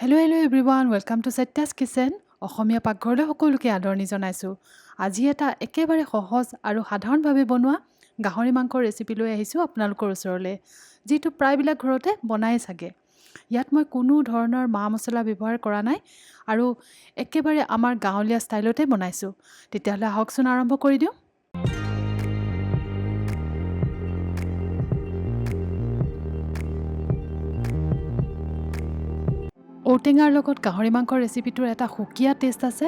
Hello everyone, welcome to Satya'sKitchen. অসমীয়া পাকঘৰলৈ সকলোকে আদৰণি জনাইছোঁ। আজি এটা একেবাৰে সহজ আৰু সাধাৰণভাৱে বনোৱা গাহৰি মাংসৰ ৰেচিপি লৈ আহিছোঁ আপোনালোকৰ ওচৰলৈ, যিটো প্ৰায়বিলাক ঘৰতে বনাই চাগে। ইয়াত মই কোনো ধৰণৰ মা মছলা ব্যৱহাৰ কৰা নাই আৰু একেবাৰে আমাৰ গাঁৱলীয়া ষ্টাইলতে বনাইছোঁ। তেতিয়াহ'লে আহকচোন আৰম্ভ কৰি দিওঁ। ঔটেঙাৰ লগত গাহৰি মাংসৰ ৰেচিপিটোৰ এটা সুকীয়া টেষ্ট আছে,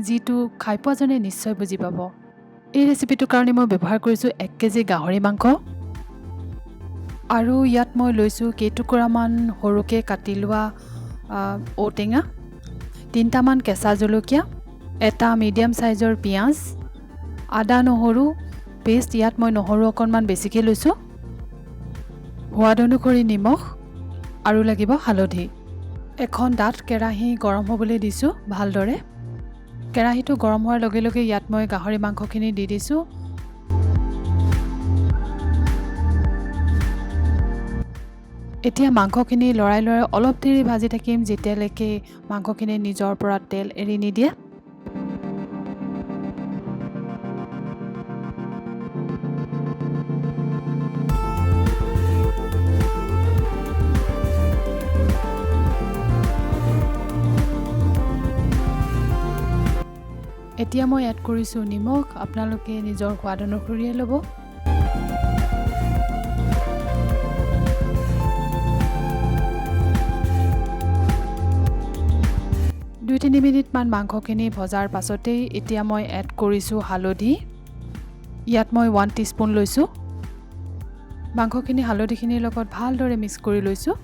যিটো খাই পোৱাজনে নিশ্চয় বুজি পাব। এই ৰেচিপিটোৰ কাৰণে মই ব্যৱহাৰ কৰিছোঁ 1 কেজি গাহৰি মাংস আৰু ইয়াত মই লৈছোঁ কেইটুকুৰামান সৰুকৈ কাটি লোৱা ঔটেঙা, 3টামান কেঁচা জলকীয়া, এটা মিডিয়াম চাইজৰ পিঁয়াজ, আদা নহৰু পেষ্ট, ইয়াত মই নহৰু অকণমান বেছিকৈ লৈছোঁ, সোৱাদ অনুসৰি নিমখ আৰু লাগিব হালধি। এখন ডাঠ কেৰাহী গৰম হ'বলৈ দিছোঁ ভালদৰে। কেৰাহীটো গৰম হোৱাৰ লগে লগে ইয়াত মই গাহৰি মাংসখিনি দি দিছোঁ। এতিয়া মাংসখিনি লৰাই লৰাই অলপ দেৰি ভাজি থাকিম, যেতিয়ালৈকে মাংসখিনি নিজৰ পৰা তেল এৰি নিদিয়ে। এতিয়া মই এড কৰিছোঁ নিমখ, আপোনালোকে নিজৰ সোৱাদ অনুসৰিয়ে ল'ব। দুই 3 মিনিটমান মাংসখিনি ভজাৰ পাছতেই এতিয়া মই এড কৰিছোঁ হালধি। ইয়াত মই 1 টিস্পুন লৈছোঁ। মাংসখিনি হালধিখিনিৰ লগত ভালদৰে মিক্স কৰি লৈছোঁ।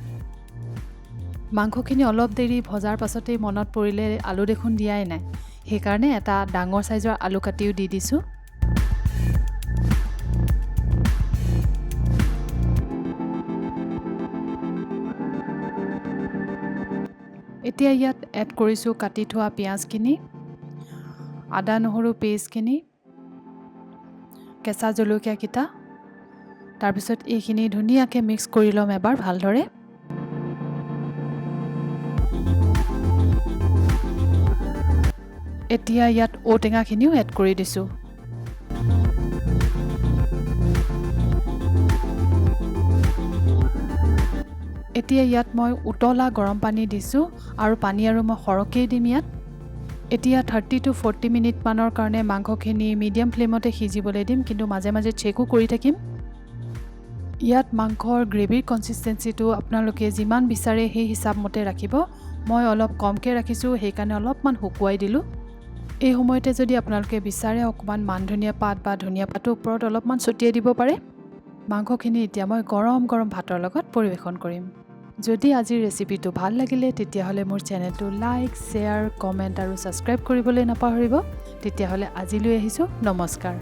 মাংসখিনি অলপ দেৰি ভজাৰ পাছতেই মনত পৰিলে আলু দেখোন দিয়াই নাই, সেইকাৰণে এটা ডাঙৰ চাইজৰ আলু কাটিও দি দিছোঁ। এতিয়া ইয়াত এড কৰিছোঁ কাটি থোৱা পিঁয়াজখিনি, আদা নহৰু পেষ্টখিনি, কেঁচা জলকীয়াকেইটা। তাৰপিছত এইখিনি ধুনীয়াকৈ মিক্স কৰি ল'ম এবাৰ ভালদৰে। এতিয়া ইয়াত ঔটেঙাখিনিও এড কৰি দিছোঁ। এতিয়া ইয়াত মই উতলা গৰম পানী দিছোঁ আৰু পানী আৰু মই সৰহকৈ দিম ইয়াত। এতিয়া 30 to 40 মিনিটমানৰ কাৰণে মাংসখিনি মিডিয়াম ফ্লেমতে সিজিবলৈ দিম, কিন্তু মাজে মাজে চেকো কৰি থাকিম। ইয়াত মাংসৰ গ্ৰেভিৰ কনচিষ্টেঞ্চিটো আপোনালোকে যিমান বিচাৰে সেই হিচাপমতে ৰাখিব। মই অলপ কমকৈ ৰাখিছোঁ, সেইকাৰণে অলপমান শুকুৱাই দিলোঁ। এই সময়তে যদি আপোনালোকে বিচাৰে অকণমান মান ধনিয়া পাত বা ধনিয়া পাতৰ ওপৰত অলপমান ছটিয়াই দিব পাৰে। মাংসখিনি এতিয়া মই গৰম গৰম ভাতৰ লগত পৰিৱেশন কৰিম। যদি আজিৰ ৰেচিপিটো ভাল লাগিলে তেতিয়াহ'লে মোৰ চেনেলটো লাইক, শ্বেয়াৰ, কমেণ্ট আৰু ছাবস্ক্ৰাইব কৰিবলৈ নাপাহৰিব। তেতিয়াহ'লে আজিলৈ আহিছোঁ, নমস্কাৰ।